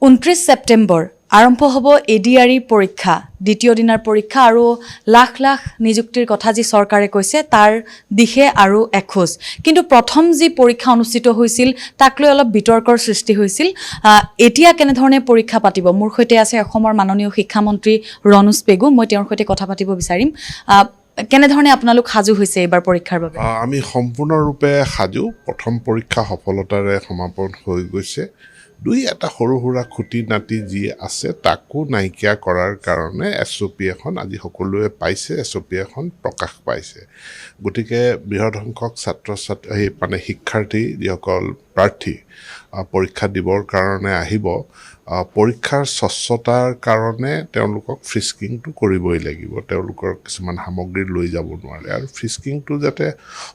29 সেপ্টেম্বৰ আৰম্ভ হ'ব এডিআৰই পৰীক্ষা দ্বিতীয় দিনৰ পৰীক্ষা আৰু লাখ লাখ নিযুক্তিৰ কথা যি চৰকাৰে কৈছে তাৰ দিশে আৰু এখোজ কিন্তু প্ৰথম যি পৰীক্ষা অনুষ্ঠিত হৈছিল তাক লৈ অলপ বিতৰ্কৰ সৃষ্টি হৈছিল এতিয়া কেনে ধৰণে পৰীক্ষা পাতিব মোৰ সৈতে আছে অসমৰ মাননীয় শিক্ষামন্ত্ৰী ৰনোজ পেগু মই তেওঁৰ সৈতে কথা পাতিব বিচাৰিম কেনে ধৰণে আপোনালোক সাজু হৈছে এবাৰ পৰীক্ষাৰ বাবে আমি সম্পূৰ্ণৰূপে সাজু প্ৰথম পৰীক্ষা সফলতাৰে সমাপন হৈ গৈছে দুই এটা সৰু সুৰা খুঁটি নাটি যি আছে তাকো নাইকিয়া কৰাৰ কাৰণে এছঅ'পি এখন আজি সকলোৱে পাইছে এছঅ'পি এখন প্ৰকাশ পাইছে গতিকে বৃহৎ সংখ্যক ছাত্ৰ ছাত্ৰী মানে শিক্ষাৰ্থী যিসকল প্ৰাৰ্থী পৰীক্ষা দিবৰ কাৰণে আহিব পৰীক্ষাৰ স্বচ্ছতাৰ কাৰণে তেওঁলোকক ফ্ৰিস্কিংটো কৰিবই লাগিব তেওঁলোকৰ কিছুমান সামগ্ৰী লৈ যাব নোৱাৰে আৰু ফ্ৰিস্কিংটো যাতে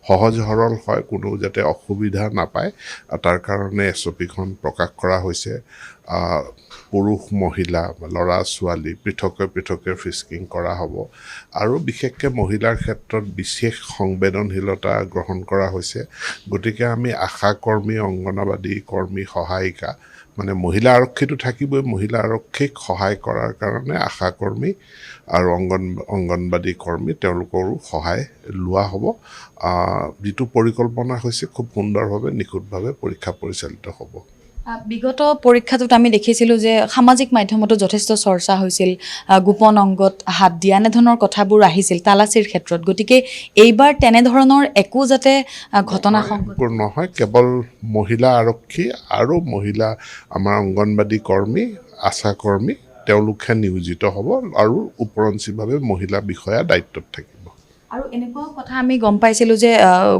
সহজ সৰল হয় কোনো যাতে অসুবিধা নাপায় তাৰ কাৰণে এছঅ'পিখন প্ৰকাশ কৰা হৈছে পুৰুষ মহিলা ল'ৰা ছোৱালী পৃথকে ফ্ৰিস্কিং কৰা হ'ব আৰু বিশেষকৈ মহিলাৰ ক্ষেত্ৰত বিশেষ সংবেদনশীলতা গ্ৰহণ কৰা হৈছে গতিকে আমি আশা কৰ্মী অংগনবাদী কৰ্মী সহায়িকা মানে মহিলা আৰক্ষীটো থাকিবই মহিলা আৰক্ষীক সহায় কৰাৰ কাৰণে আশা কৰ্মী আৰু অংগনবাদী কৰ্মী তেওঁলোকৰো সহায় লোৱা হ'ব যিটো পৰিকল্পনা হৈছে খুব সুন্দৰভাৱে নিখুঁতভাৱে পৰীক্ষা পৰিচালিত হ'ব বিগত পৰীক্ষাটোত আমি দেখিছিলোঁ যে সামাজিক মাধ্যমতো যথেষ্ট চৰ্চা হৈছিল গোপন অংগত হাত দিয়া এনেধৰণৰ কথাবোৰ আহিছিল তালাচীৰ ক্ষেত্ৰত গতিকে এইবাৰ তেনেধৰণৰ একো যাতে ঘটনা নহয় কেৱল মহিলা আৰক্ষী আৰু মহিলা আমাৰ অংগনবাদী কৰ্মী আশা কৰ্মী তেওঁলোকে নিয়োজিত হ'ব আৰু ওপৰঞ্চিভাৱে মহিলা বিষয়া দায়িত্বত থাকিব আৰু এনেকুৱা কথা আমি গম পাইছিলোঁ যে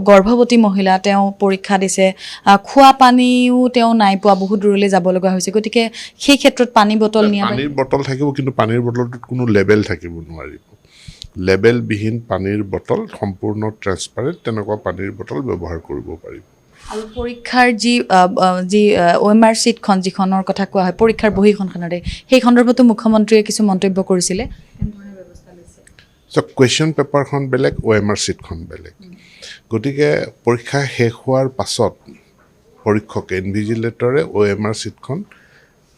গৰ্ভৱতী মহিলা তেওঁ পৰীক্ষা দিছে খোৱা পানীও তেওঁ নাই পোৱা বহুত দূৰলৈ যাব লগা হৈছে গতিকে সেই ক্ষেত্ৰত পানী বটল নিয়া পানীৰ বটল থাকিব কিন্তু পানীৰ বটলটোত কোনো লেবেল থাকিব নোৱাৰিব লেবেলবিহীন পানীৰ বটল সম্পূৰ্ণ ট্ৰেন্সপাৰেণ্ট তেনেকুৱা পানীৰ বটল ব্যৱহাৰ কৰিব পাৰিব আৰু পৰীক্ষাৰ যি OMR চিটখন যিখনৰ কথা কোৱা হয় পৰীক্ষাৰ বহীখনখনৰে সেই সন্দৰ্ভতো মুখ্যমন্ত্ৰীয়ে কিছু মন্তব্য কৰিছিলে কুৱেশ্যন পেপাৰখন বেলেগ OMR চিটখন বেলেগ গতিকে পৰীক্ষা শেষ হোৱাৰ পাছত পৰীক্ষকে ইনভিজিলেটৰে OMR চিটখন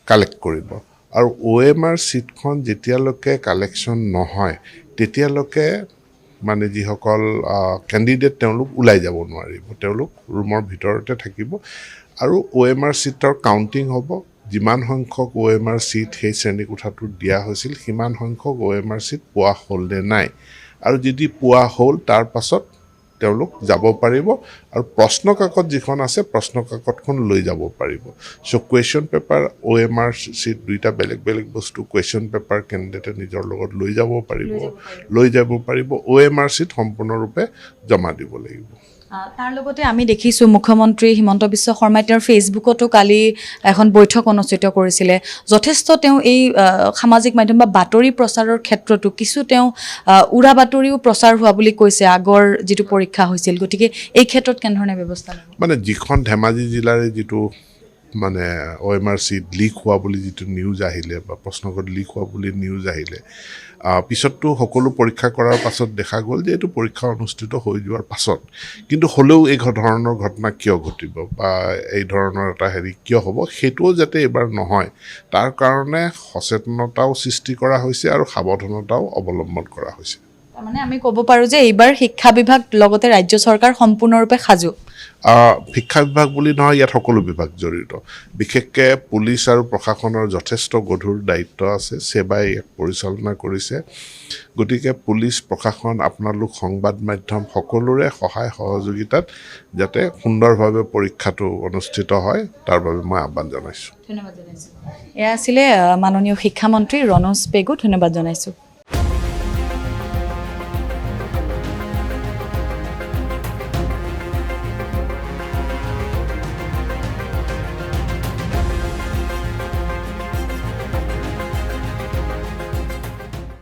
কালেক্ট কৰিব আৰু OMR চিটখন যেতিয়ালৈকে কালেকশ্যন নহয় তেতিয়ালৈকে মানে যিসকল কেণ্ডিডেট তেওঁলোক ওলাই যাব নোৱাৰিব তেওঁলোক ৰুমৰ ভিতৰতে থাকিব আৰু OMR চিটৰ কাউণ্টিং হ'ব যিমান সংখ্যক OMR চিট সেই শ্ৰেণীকোঠাটোত দিয়া হৈছিল সিমান সংখ্যক OMR চিট পোৱা হ'ল নে নাই আৰু যদি পোৱা হ'ল তাৰ পাছত তেওঁলোক যাব পাৰিব আৰু প্ৰশ্ন কাকত যিখন আছে প্ৰশ্ন কাকতখন লৈ যাব পাৰিব চ' কুৱেশ্যন পেপাৰ OMR চিট দুইটা বেলেগ বেলেগ বস্তু কুৱেশ্যন পেপাৰ কেণ্ডিডেটে নিজৰ লগত লৈ যাব পাৰিব OMR চিট সম্পূৰ্ণৰূপে জমা দিব লাগিব তাৰ লগতে আমি দেখিছোঁ মুখ্যমন্ত্ৰী হিমন্ত বিশ্ব শৰ্মাই তেওঁৰ ফেচবুকতো কালি এখন বৈঠক অনুষ্ঠিত কৰিছিলে যথেষ্ট তেওঁ এই সামাজিক মাধ্যম বা বাতৰি প্ৰচাৰৰ ক্ষেত্ৰতো কিছু তেওঁ উৰা বাতৰিও প্ৰচাৰ হোৱা বুলি কৈছে আগৰ যিটো পৰীক্ষা হৈছিল গতিকে এই ক্ষেত্ৰত কেনেধৰণে ব্যৱস্থা ল'ব মানে যিখন ধেমাজি জিলাৰে যিটো মানে OMR চিট লিক হোৱা বুলি যিটো নিউজ আহিলে বা প্ৰশ্নকাকত লিক হোৱা বুলি নিউজ আহিলে পিছততো সকলো পৰীক্ষা কৰাৰ পাছত দেখা গ'ল যে এইটো পৰীক্ষা অনুষ্ঠিত হৈ যোৱাৰ পাছত কিন্তু হ'লেও এই ধৰণৰ ঘটনা কিয় ঘটিব বা এই ধৰণৰ এটা কিয় হ'ব সেইটোও যাতে এইবাৰ নহয় তাৰ কাৰণে সচেতনতাও সৃষ্টি কৰা হৈছে আৰু সাৱধানতাও অৱলম্বন কৰা হৈছে তাৰমানে আমি ক'ব পাৰোঁ যে এইবাৰ শিক্ষা বিভাগ লগতে ৰাজ্য চৰকাৰ সম্পূৰ্ণৰূপে সাজু শিক্ষা বিভাগ বুলি নহয় ইয়াত সকলো বিভাগ জড়িত বিশেষকৈ পুলিচ আৰু প্ৰশাসনৰ যথেষ্ট গধুৰ দায়িত্ব আছে সেৱাই ইয়াক পৰিচালনা কৰিছে গতিকে পুলিচ প্ৰশাসন আপোনালোক সংবাদ মাধ্যম সকলোৰে সহায় সহযোগিতাত যাতে সুন্দৰভাৱে পৰীক্ষাটো অনুষ্ঠিত হয় তাৰ বাবে মই আহ্বান জনাইছোঁ ধন্যবাদ জনাইছোঁ এয়া আছিলে মাননীয় শিক্ষামন্ত্ৰী ৰনোজ পেগু ধন্যবাদ জনাইছোঁ